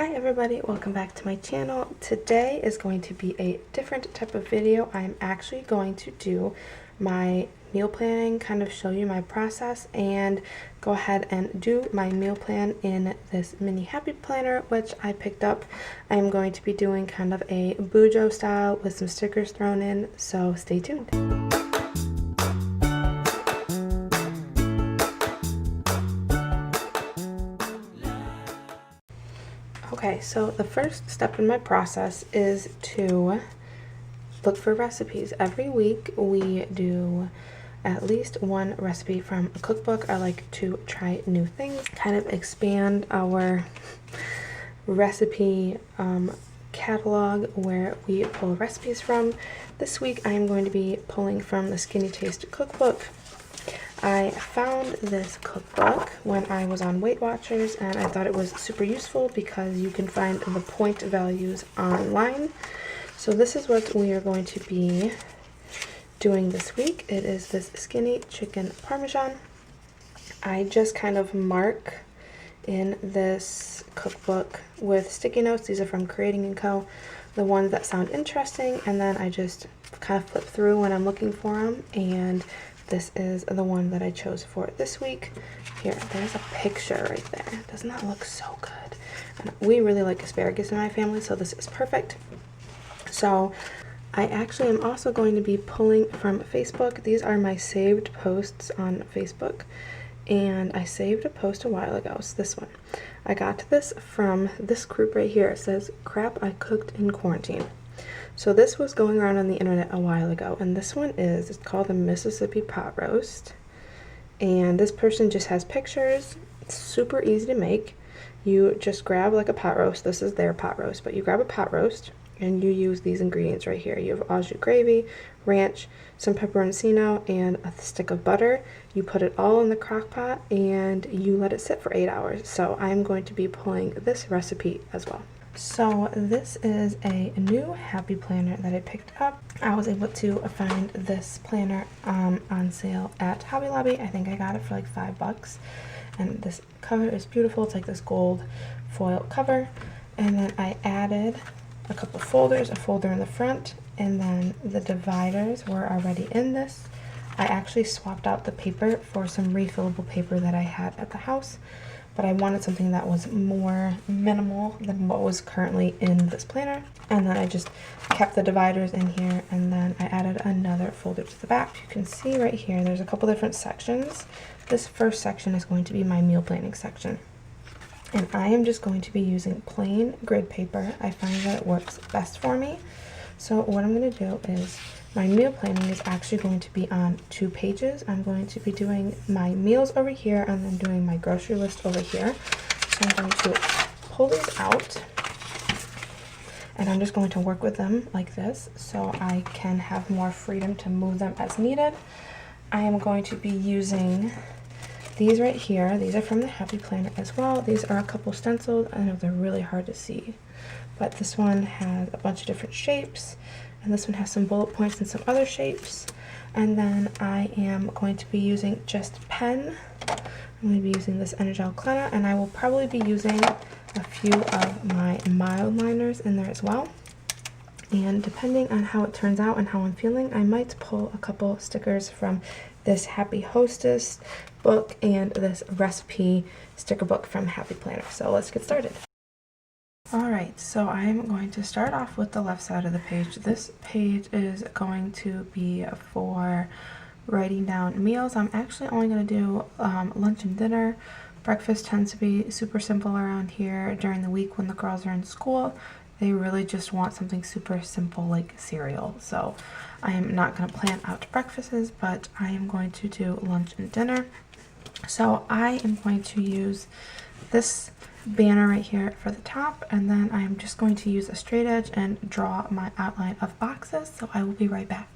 Hi everybody, welcome back to my channel. Today is going to be a different type of video. I'm actually going to do my meal planning, kind of show you my process and go ahead and do my meal plan in this mini happy planner which I picked up. I'm going to be doing kind of a bujo style with some stickers thrown in, so stay tuned. Okay, so the first step in my process is to look for recipes. Every week we do at least one recipe from a cookbook. I like to try new things, kind of expand our recipe catalog where we pull recipes from. This week I am going to be pulling from the Skinny Taste cookbook. I found this cookbook when I was on Weight Watchers and I thought it was super useful because you can find the point values online. So this is what we are going to be doing this week. It is this skinny chicken parmesan. I just kind of mark in this cookbook with sticky notes. These are from Creating & Co. The ones that sound interesting, and then I just kind of flip through when I'm looking for them, and this is the one that I chose for this week. Here, there's a picture right there. Doesn't that look so good? And we really like asparagus in my family, so this is perfect. So I actually am also going to be pulling from Facebook. These are my saved posts on Facebook, and I saved a post a while ago. So this one, I got this from this group right here. It says crap I cooked in quarantine. So this was going around on the internet a while ago, and this one it's called the Mississippi pot roast, and this person just has pictures. It's super easy to make. You just grab like a pot roast. This is their pot roast, but you grab a pot roast and you use these ingredients right here. You have au jus gravy, ranch, some pepperoncino, and a stick of butter. You put it all in the crock pot and you let it sit for 8 hours. So I'm going to be pulling this recipe as well. So this is a new happy planner that I picked up. I was able to find this planner on sale at Hobby Lobby. I think I got it for like $5, and this cover is beautiful. It's like this gold foil cover, and then I added a couple folders, a folder in the front, and then the dividers were already in this. I actually swapped out the paper for some refillable paper that I had at the house, but I wanted something that was more minimal than what was currently in this planner. And then I just kept the dividers in here, and then I added another folder to the back. You can see right here, there's a couple different sections. This first section is going to be my meal planning section. And I am just going to be using plain grid paper. I find that it works best for me. So what I'm gonna do is, my meal planning is actually going to be on 2 pages. I'm going to be doing my meals over here and then doing my grocery list over here. So I'm going to pull these out and I'm just going to work with them like this so I can have more freedom to move them as needed. I am going to be using these right here. These are from the Happy Planner as well. These are a couple stenciled. I know they're really hard to see, but this one has a bunch of different shapes, and this one has some bullet points and some other shapes. And then I am going to be using just pen. I'm going to be using this Energel Clena, and I will probably be using a few of my Mildliners in there as well. And depending on how it turns out and how I'm feeling, I might pull a couple stickers from this Happy Hostess book and this recipe sticker book from Happy Planner. So let's get started. Alright, so I'm going to start off with the left side of the page. This page is going to be for writing down meals. I'm actually only going to do lunch and dinner. Breakfast tends to be super simple around here during the week when the girls are in school. They really just want something super simple like cereal. So I am not going to plan out breakfasts, but I am going to do lunch and dinner. So I am going to use this banner right here for the top, and then I am just going to use a straight edge and draw my outline of boxes. So I will be right back.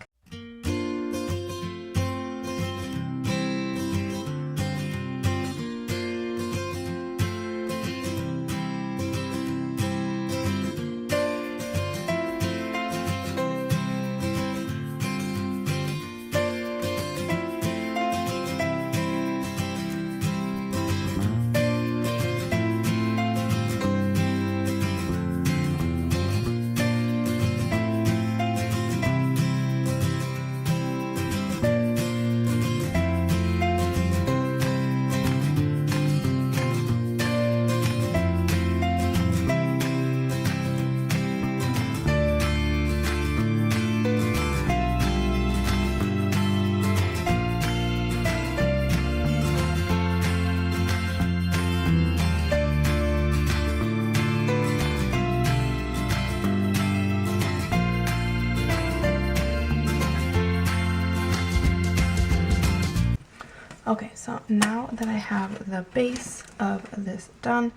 Okay, so now that I have the base of this done,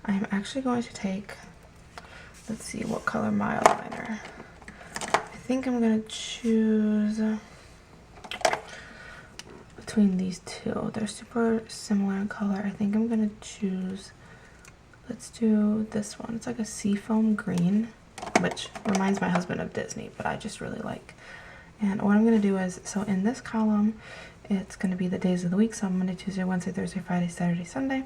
I'm actually going to take, let's see, what color Mildliner. I think I'm going to choose between these two. They're super similar in color. I think I'm going to choose, let's do this one. It's like a seafoam green, which reminds my husband of Disney, but I just really like. And what I'm going to do is, so in this column, it's going to be the days of the week, so Monday, Tuesday, Wednesday, Thursday, Friday, Saturday, Sunday.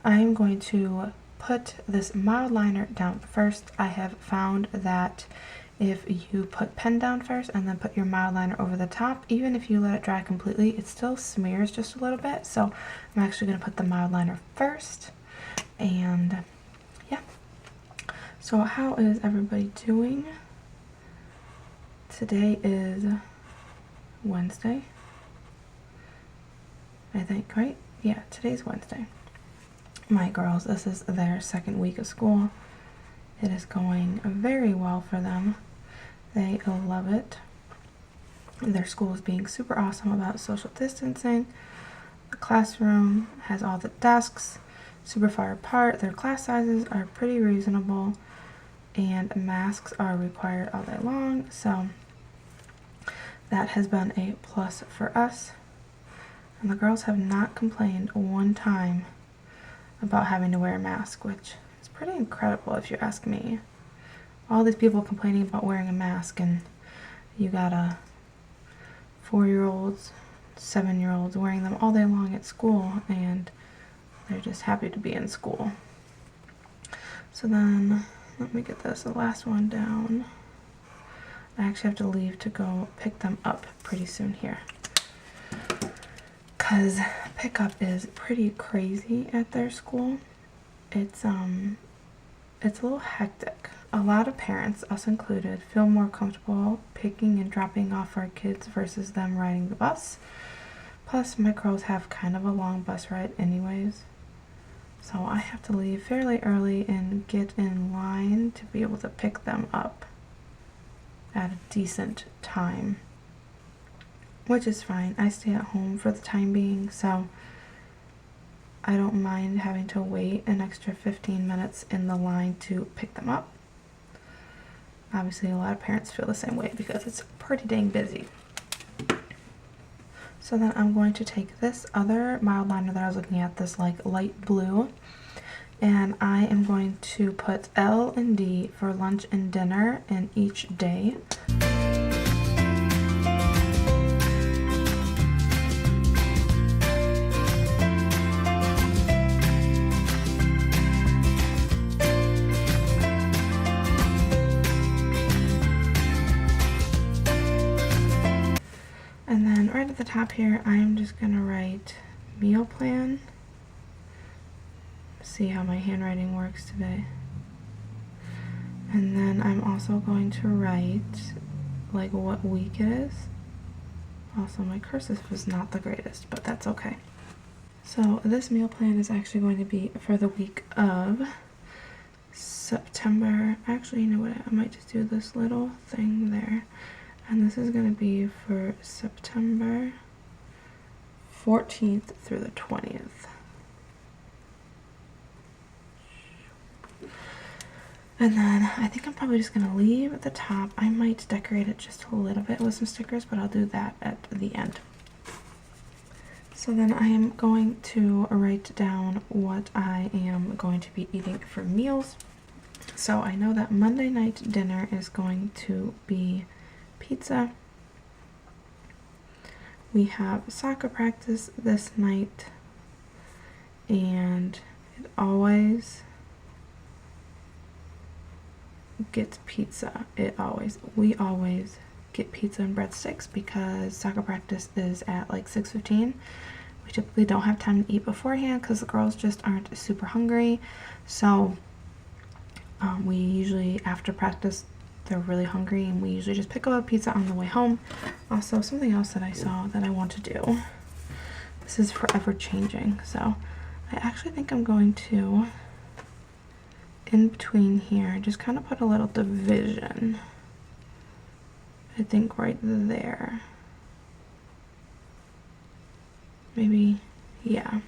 I'm going to put this Mildliner down first. I have found that if you put pen down first and then put your Mildliner over the top, even if you let it dry completely, it still smears just a little bit. So I'm actually going to put the Mildliner first. And yeah. So how is everybody doing? Today is Wednesday, I think, right? Yeah, today's Wednesday. My girls, this is their second week of school. It is going very well for them. They love it. Their school is being super awesome about social distancing. The classroom has all the desks super far apart. Their class sizes are pretty reasonable, and masks are required all day long. So that has been a plus for us. And the girls have not complained one time about having to wear a mask, which is pretty incredible if you ask me. All these people complaining about wearing a mask, and you got a 4-year-olds, 7-year-olds wearing them all day long at school, and they're just happy to be in school. So then, let me get this, the last one down. I actually have to leave to go pick them up pretty soon here, because pickup is pretty crazy at their school. It's a little hectic. A lot of parents, us included, feel more comfortable picking and dropping off our kids versus them riding the bus. Plus, my girls have kind of a long bus ride anyways, so I have to leave fairly early and get in line to be able to pick them up at a decent time, which is fine. I stay at home for the time being, so I don't mind having to wait an extra 15 minutes in the line to pick them up. Obviously, a lot of parents feel the same way because it's pretty dang busy. So then I'm going to take this other Mildliner that I was looking at, this like light blue, and I am going to put L and D for lunch and dinner in each day. And then right at the top here, I am just going to write meal plan. See how my handwriting works today. And then I'm also going to write like what week it is. Also, my cursive was not the greatest, but that's okay. So this meal plan is actually going to be for the week of September. Actually, you know what? I might just do this little thing there. And this is going to be for September 14th through the 20th. And then I think I'm probably just going to leave at the top. I might decorate it just a little bit with some stickers, but I'll do that at the end. So then I am going to write down what I am going to be eating for meals. So I know that Monday night dinner is going to be pizza. We have soccer practice this night, and it always gets pizza. We always get pizza and breadsticks because soccer practice is at like 6:15. We typically don't have time to eat beforehand because the girls just aren't super hungry. So we usually, after practice, they're really hungry, and we usually just pick up a pizza on the way home. Also, something else that I saw that I want to do. This is forever changing, so I actually think I'm going to, in between here, just kind of put a little division. I think right there. maybe, yeah,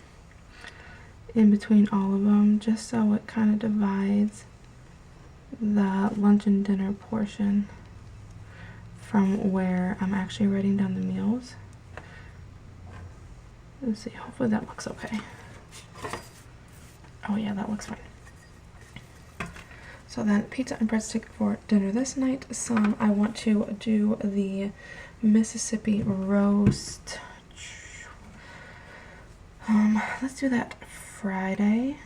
in between all of them, just so it kind of divides the lunch and dinner portion from where I'm actually writing down the meals. Let's see, hopefully that looks okay. Oh yeah, that looks fine. So then pizza and breadstick for dinner this night. I want to do the Mississippi roast. Let's do that Friday.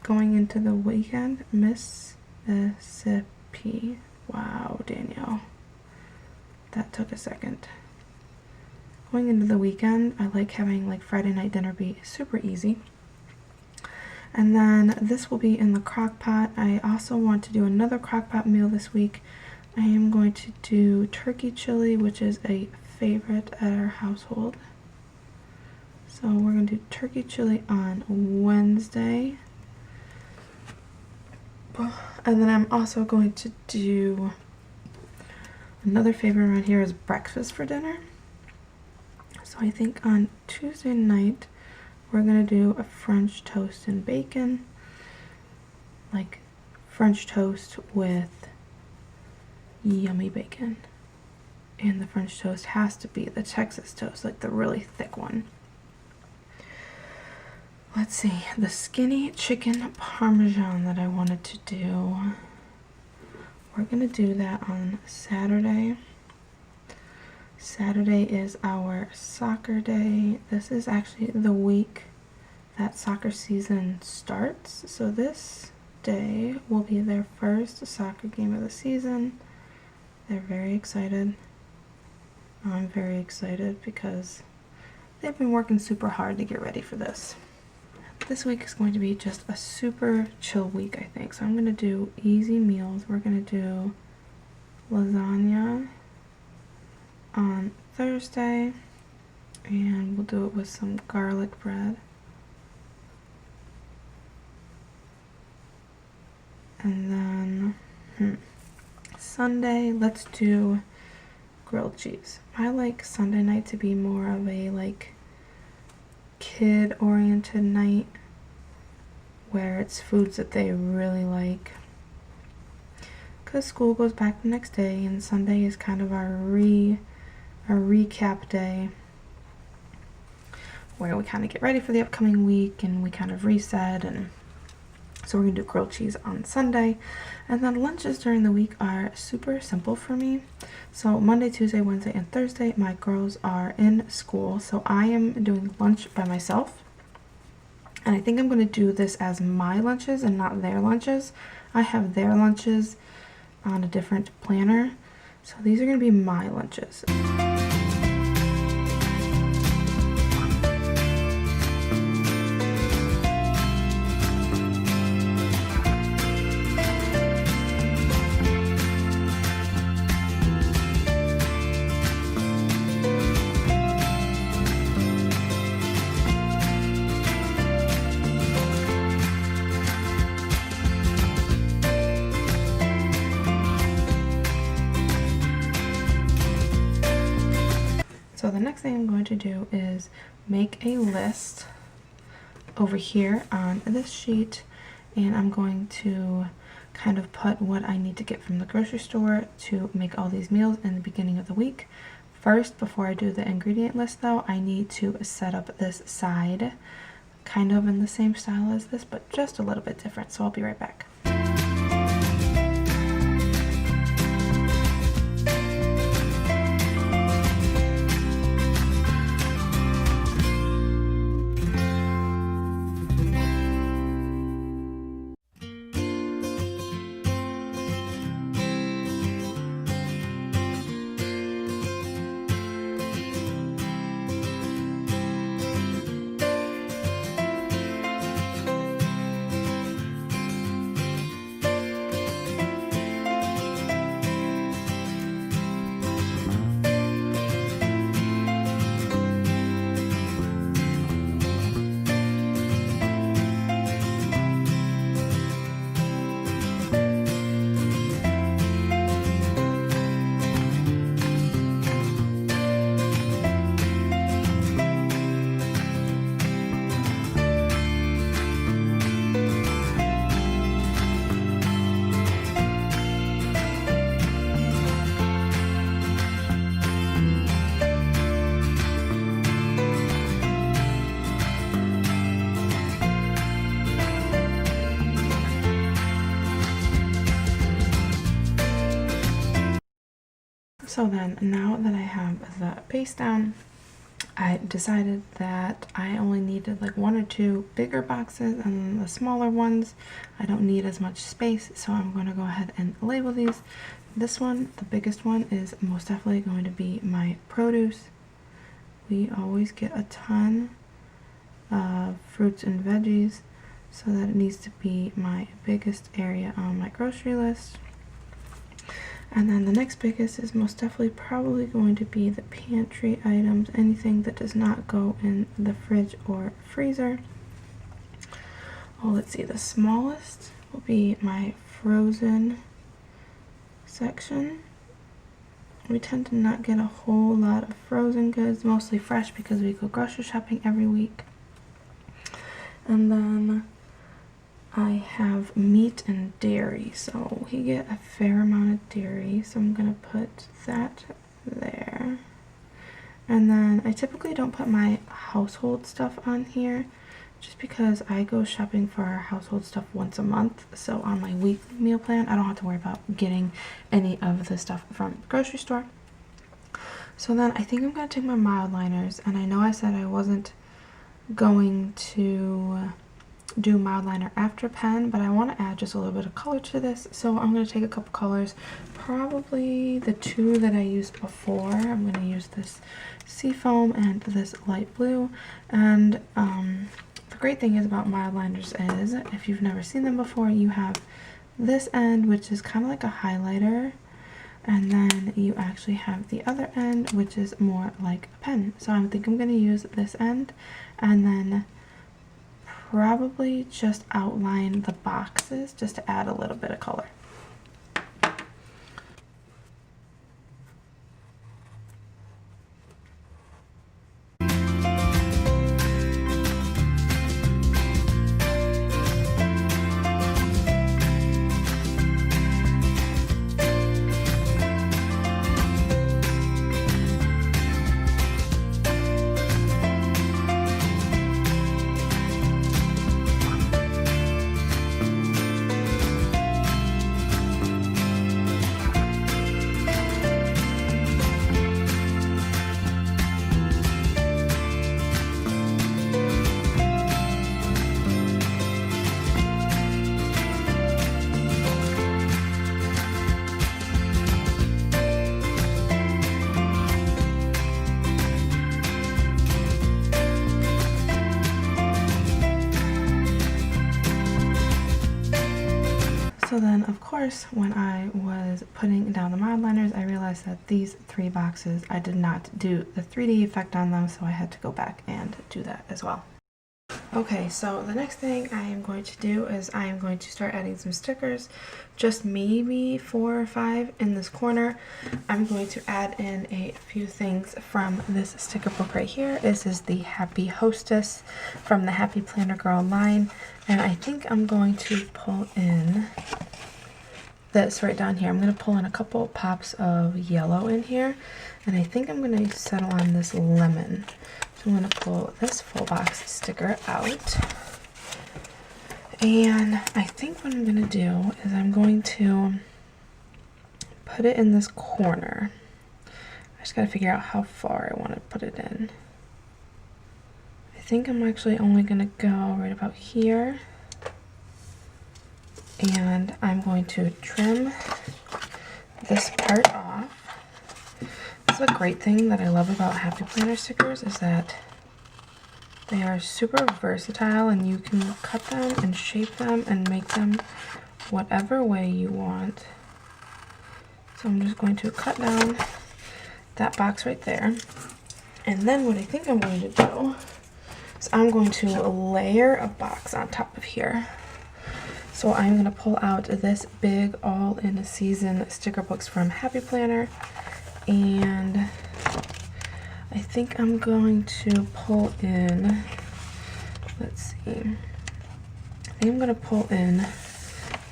Going into the weekend, Mississippi. Wow, Danielle. That took a second. Going into the weekend, I like having like Friday night dinner be super easy. And then this will be in the crock pot. I also want to do another crock pot meal this week. I am going to do turkey chili, which is a favorite at our household. So we're going to do turkey chili on Wednesday. And then I'm also going to do another favorite around here is breakfast for dinner. So I think on Tuesday night we're gonna do a French toast and bacon, like French toast with yummy bacon. And the French toast has to be the Texas toast, like the really thick one. Let's see, the skinny chicken parmesan that I wanted to do. We're gonna do that on Saturday. Saturday is our soccer day. This is actually the week that soccer season starts. So this day will be their first soccer game of the season. They're very excited. I'm very excited because they've been working super hard to get ready for this. This week is going to be just a super chill week, I think. So I'm going to do easy meals. We're going to do lasagna on Thursday, and we'll do it with some garlic bread. And then Sunday, let's do grilled cheese. I like Sunday night to be more of a like kid-oriented night where it's foods that they really like, because school goes back the next day and Sunday is kind of our recap day where we kind of get ready for the upcoming week and we kind of reset. And so we're gonna do grilled cheese on Sunday. And then lunches during the week are super simple for me. So Monday, Tuesday, Wednesday, and Thursday my girls are in school, so I am doing lunch by myself. And I think I'm going to do this as my lunches and not their lunches. I have their lunches on a different planner, so these are going to be my lunches. So the next thing I'm going to do is make a list over here on this sheet, and I'm going to kind of put what I need to get from the grocery store to make all these meals in the beginning of the week. First, before I do the ingredient list though, I need to set up this side kind of in the same style as this, but just a little bit different. So I'll be right back. So then, now that I have the base down, I decided that I only needed like 1 or 2 bigger boxes, and the smaller ones I don't need as much space, so I'm going to go ahead and label these. This one, the biggest one, is most definitely going to be my produce. We always get a ton of fruits and veggies, so that it needs to be my biggest area on my grocery list. And then the next biggest is most definitely probably going to be the pantry items, anything that does not go in the fridge or freezer. Oh, let's see, the smallest will be my frozen section. We tend to not get a whole lot of frozen goods, mostly fresh because we go grocery shopping every week. And then I have meat and dairy, so we get a fair amount of dairy, so I'm gonna put that there. And then I typically don't put my household stuff on here just because I go shopping for our household stuff once a month, so on my weekly meal plan I don't have to worry about getting any of the stuff from the grocery store. So then I think I'm gonna take my Mildliners, and I know I said I wasn't going to do Mildliner after pen, but I want to add just a little bit of color to this, so I'm going to take a couple colors, probably the 2 that I used before. I'm going to use this Seafoam and this light blue. And the great thing is about Mildliners is, if you've never seen them before, you have this end, which is kind of like a highlighter, and then you actually have the other end, which is more like a pen. So I think I'm going to use this end, and then probably just outline the boxes just to add a little bit of color. So then, of course, when I was putting down the Mildliners, I realized that these 3 boxes, I did not do the 3D effect on them, so I had to go back and do that as well. Okay, so the next thing I am going to do is I am going to start adding some stickers, just maybe 4 or 5 in this corner. I'm going to add in a few things from this sticker book right here. This is the Happy Hostess from the Happy Planner Girl line, and I think I'm going to pull in this right down here. I'm going to pull in a couple pops of yellow in here, and I think I'm going to settle on this lemon. So I'm going to pull this full box sticker out, and I think what I'm going to do is I'm going to put it in this corner. I just got to figure out how far I want to put it in. I think I'm actually only going to go right about here, and I'm going to trim this part off. That's a great thing that I love about Happy Planner stickers, is that they are super versatile and you can cut them and shape them and make them whatever way you want. So I'm just going to cut down that box right there. And then what I think I'm going to do is I'm going to layer a box on top of here. So I'm going to pull out this big All in a Season sticker books from Happy Planner. And I think I'm going to pull in, let's see, I think I'm going to pull in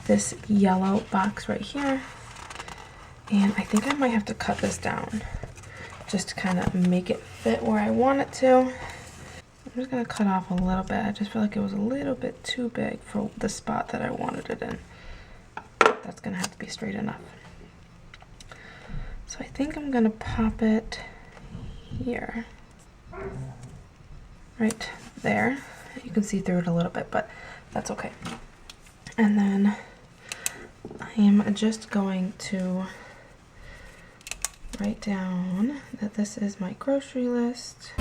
this yellow box right here. And I think I might have to cut this down just to kind of make it fit where I want it to. I'm just going to cut off a little bit. I just feel like it was a little bit too big for the spot that I wanted it in. That's going to have to be straight enough. So I think I'm gonna pop it here, right there. You can see through it a little bit, but that's okay. And then I am just going to write down that this is my grocery list.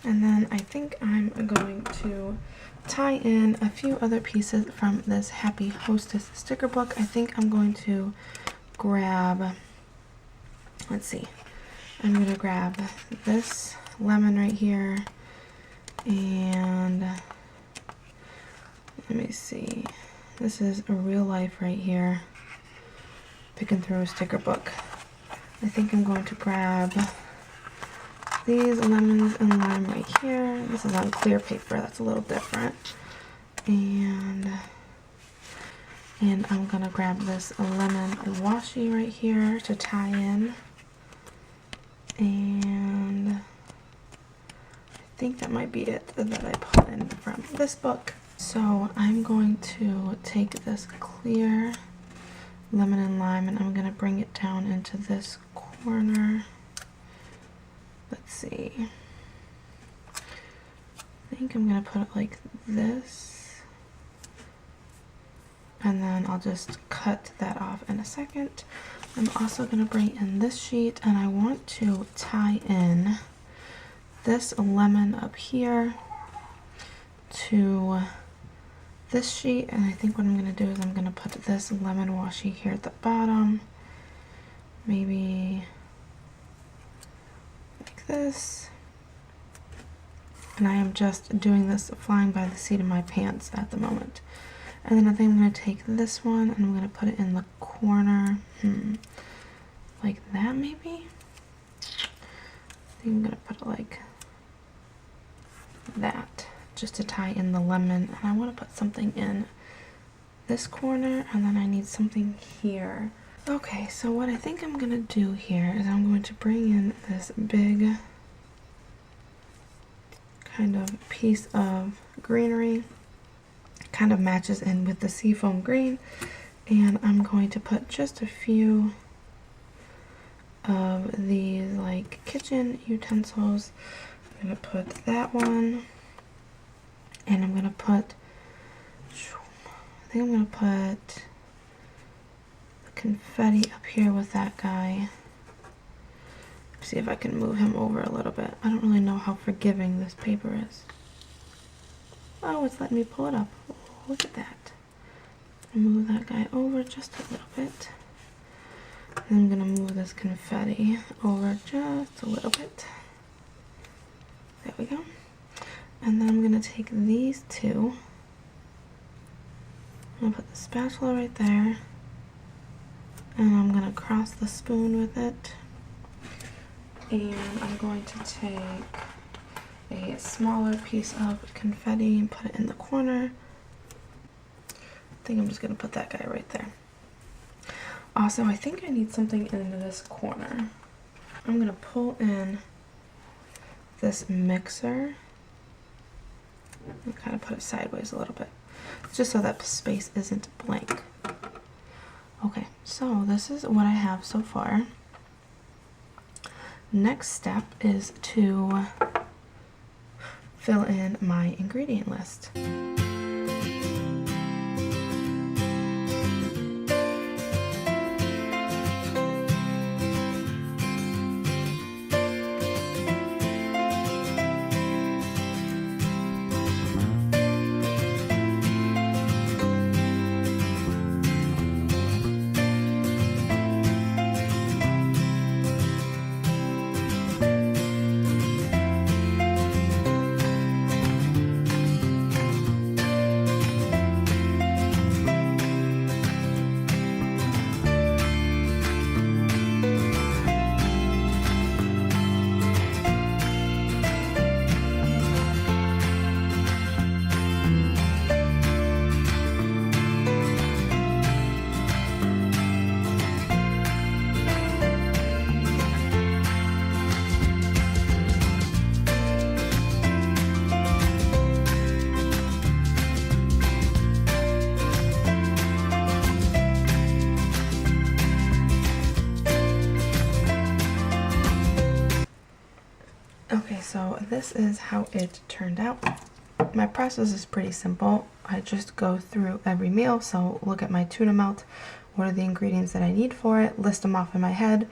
And then I think I'm going to tie in a few other pieces from this Happy Hostess sticker book. I think I'm going to grab, let's see, I'm going to grab this lemon right here, and let me see, this is a real life right here, picking through a sticker book. I think I'm going to grab these lemons and lime right here. This is on clear paper, that's a little different. And I'm gonna grab this lemon washi right here to tie in. And I think that might be it that I pulled in from this book. So I'm going to take this clear lemon and lime and I'm gonna bring it down into this corner. Let's see. I think I'm gonna put it like this. And then I'll just cut that off in a second. I'm also gonna bring in this sheet and I want to tie in this lemon up here to this sheet. And I think what I'm gonna do is I'm gonna put this lemon washi here at the bottom. Maybe this, and I am just doing this flying by the seat of my pants at the moment. And then I think I'm going to take this one and I'm going to put it in the corner, like that maybe. I think I'm going to put it like that, just to tie in the lemon. And I want to put something in this corner, and then I need something here. Okay, so what I think I'm gonna do here is I'm going to bring in this big kind of piece of greenery. Kind of matches in with the seafoam green, and I'm going to put just a few of these like kitchen utensils. I'm gonna put that one, and I'm gonna put, I think I'm gonna put confetti up here with that guy. See if I can move him over a little bit. I don't really know how forgiving this paper is. Oh, it's letting me pull it up. Look at that. Move that guy over just a little bit. And I'm gonna move this confetti over just a little bit. There we go. And then I'm gonna take these two. I'm gonna put the spatula right there. And I'm going to cross the spoon with it. And I'm going to take a smaller piece of confetti and put it in the corner. I think I'm just going to put that guy right there. Also, I think I need something in this corner. I'm going to pull in this mixer and kind of put it sideways a little bit, just so that space isn't blank. Okay, so this is what I have so far. Next step is to fill in my ingredient list. So this is how it turned out. My process is pretty simple. I just go through every meal, so look at my tuna melt, what are the ingredients that I need for it, list them off in my head,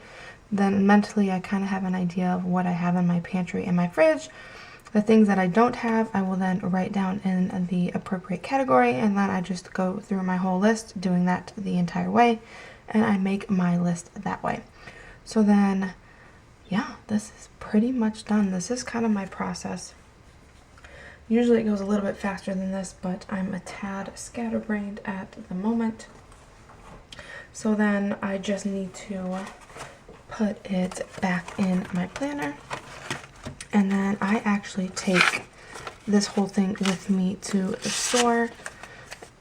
then mentally I kind of have an idea of what I have in my pantry and my fridge. The things that I don't have, I will then write down in the appropriate category, and then I just go through my whole list, doing that the entire way, and I make my list that way. So then, yeah, this is pretty much done. This is kind of my process. Usually it goes a little bit faster than this, but I'm a tad scatterbrained at the moment. So then I just need to put it back in my planner. And then I actually take this whole thing with me to the store.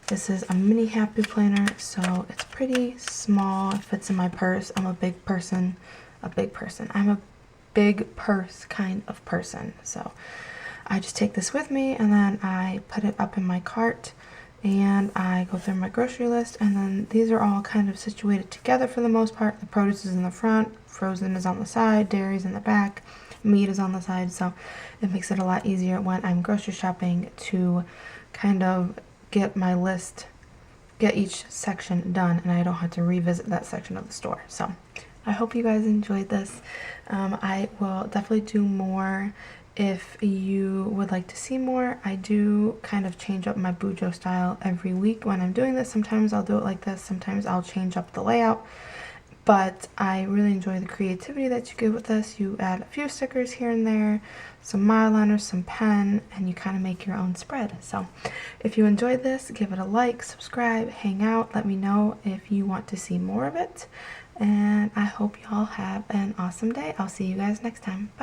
This is a mini happy planner, so it's pretty small. It fits in my purse. I'm a big person. I'm a big purse kind of person. So I just take this with me, and then I put it up in my cart, and I go through my grocery list, and then these are all kind of situated together for the most part. The produce is in the front, frozen is on the side, dairy's in the back, meat is on the side, so it makes it a lot easier when I'm grocery shopping to kind of get my list, get each section done, and I don't have to revisit that section of the store. So I hope you guys enjoyed this. I will definitely do more if you would like to see more. I do kind of change up my bujo style every week when I'm doing this. Sometimes I'll do it like this, sometimes I'll change up the layout, but I really enjoy the creativity that you get with this. You add a few stickers here and there, some Mildliners, some pen, and you kind of make your own spread. So if you enjoyed this, give it a like, subscribe, hang out, let me know if you want to see more of it, and I hope y'all have an awesome day. I'll see you guys next time. Bye.